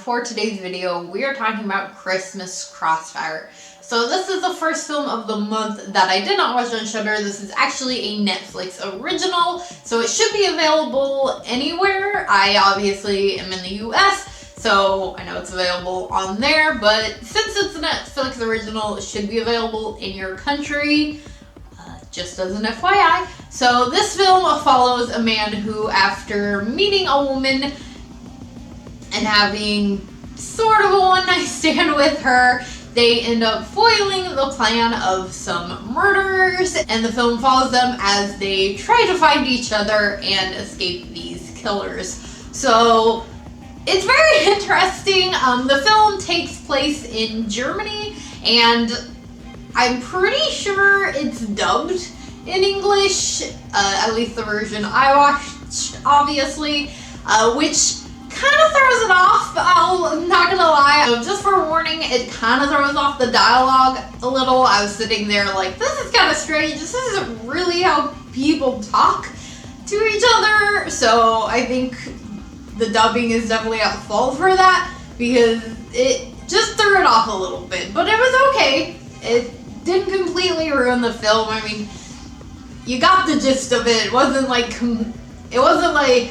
for today's video, we are talking about Christmas Crossfire. So this is the first film of the month that I did not watch on Shudder. This is actually a Netflix original, so it should be available anywhere. I obviously am in the US, so I know it's available on there, but since it's a Netflix original, it should be available in your country, just as an FYI. So this film follows a man who, after meeting a woman and having sort of a one-night stand with her, they end up foiling the plan of some murderers, and the film follows them as they try to find each other and escape these killers. So it's very interesting. The film takes place in Germany, and I'm pretty sure it's dubbed in English, at least the version I watched, obviously, which kind of throws it off. I'm not gonna lie. So just for warning, it kind of throws off the dialogue a little. I was sitting there like, this is kind of strange. This isn't really how people talk to each other. So I think the dubbing is definitely at fault for that, because it just threw it off a little bit. But it was okay. It didn't completely ruin the film. I mean, you got the gist of it. It wasn't like,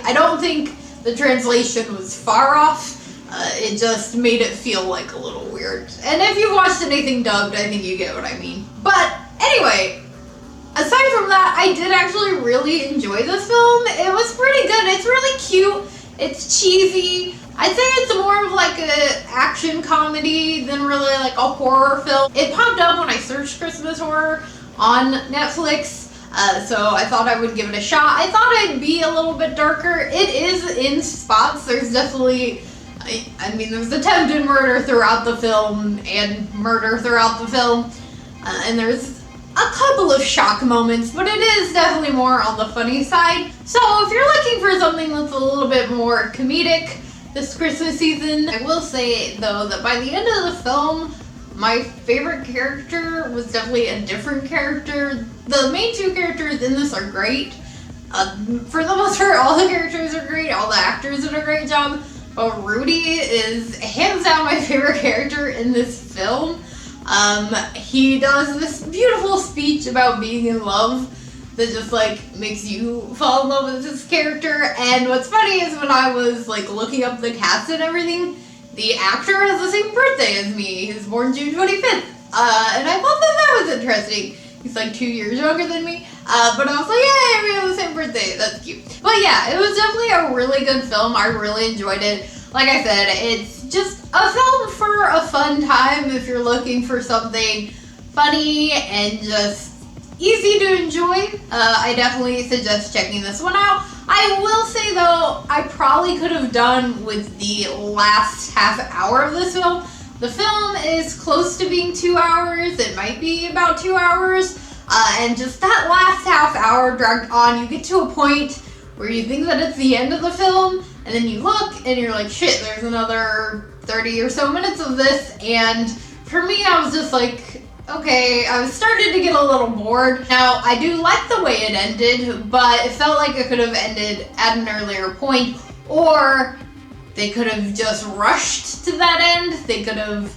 I don't think the translation was far off. It just made it feel like a little weird. And if you've watched anything dubbed, I think you get what I mean. But anyway, aside from that, I did actually really enjoy this film. It was pretty good. It's really cute. It's cheesy. I'd say it's more of like an action comedy than really like a horror film. It popped up when I searched Christmas horror on Netflix. So I thought I would give it a shot. I thought it'd be a little bit darker. It is in spots. There's definitely, I mean, there's attempted murder throughout the film and murder throughout the film. And there's a couple of shock moments, but it is definitely more on the funny side. So if you're looking for something that's a little bit more comedic this Christmas season, I will say though that by the end of the film, my favorite character was definitely a different character. The main two characters in this are great. For the most part, all the characters are great. All the actors did a great job. But Rudy is hands down my favorite character in this film. He does this beautiful speech about being in love that just like makes you fall in love with this character. And what's funny is when I was like looking up the cast and everything, the actor has the same birthday as me. He was born June 25th. And I thought that was interesting. He's like 2 years younger than me. But I was like, yeah, we have the same birthday. That's cute. But yeah, it was definitely a really good film. I really enjoyed it. Like I said, it's just a film for a fun time if you're looking for something funny and just easy to enjoy. I definitely suggest checking this one out. I will say though, I probably could have done with the last half hour of this film. The film is close to being 2 hours. It might be about 2 hours. And just that last half hour dragged on. You get to a point where you think that it's the end of the film, and then you look and you're like, shit, there's another 30 or so minutes of this. And for me, I was just like, okay, I was starting to get a little bored. Now, I do like the way it ended, but it felt like it could have ended at an earlier point, or they could have just rushed to that end. They could have,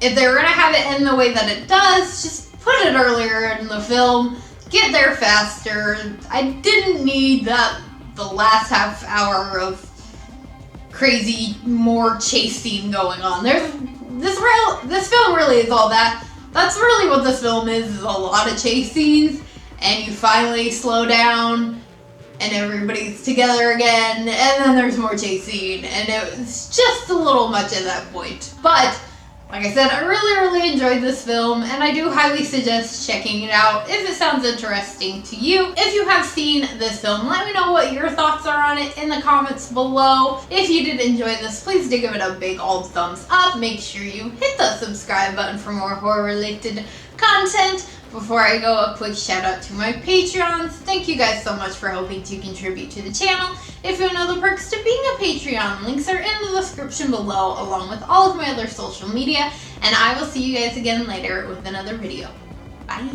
if they were gonna have it end the way that it does, just put it earlier in the film, get there faster. I didn't need that, the last half hour of crazy, more chase scene going on. This film really is all that. That's really what this film is a lot of chase scenes, and you finally slow down and everybody's together again, and then there's more chase scene, and it was just a little much at that point. But like I said, I really enjoyed this film, and I do highly suggest checking it out if it sounds interesting to you. If you have seen this film, let me know what your thoughts are on it in the comments below. If you did enjoy this, please do give it a big old thumbs up. Make sure you hit the subscribe button for more horror-related content. Before I go, a quick shout out to my Patreons. Thank you guys so much for helping to contribute to the channel. If you know the perks to being a Patreon, links are in the description below, along with all of my other social media. And I will see you guys again later with another video. Bye!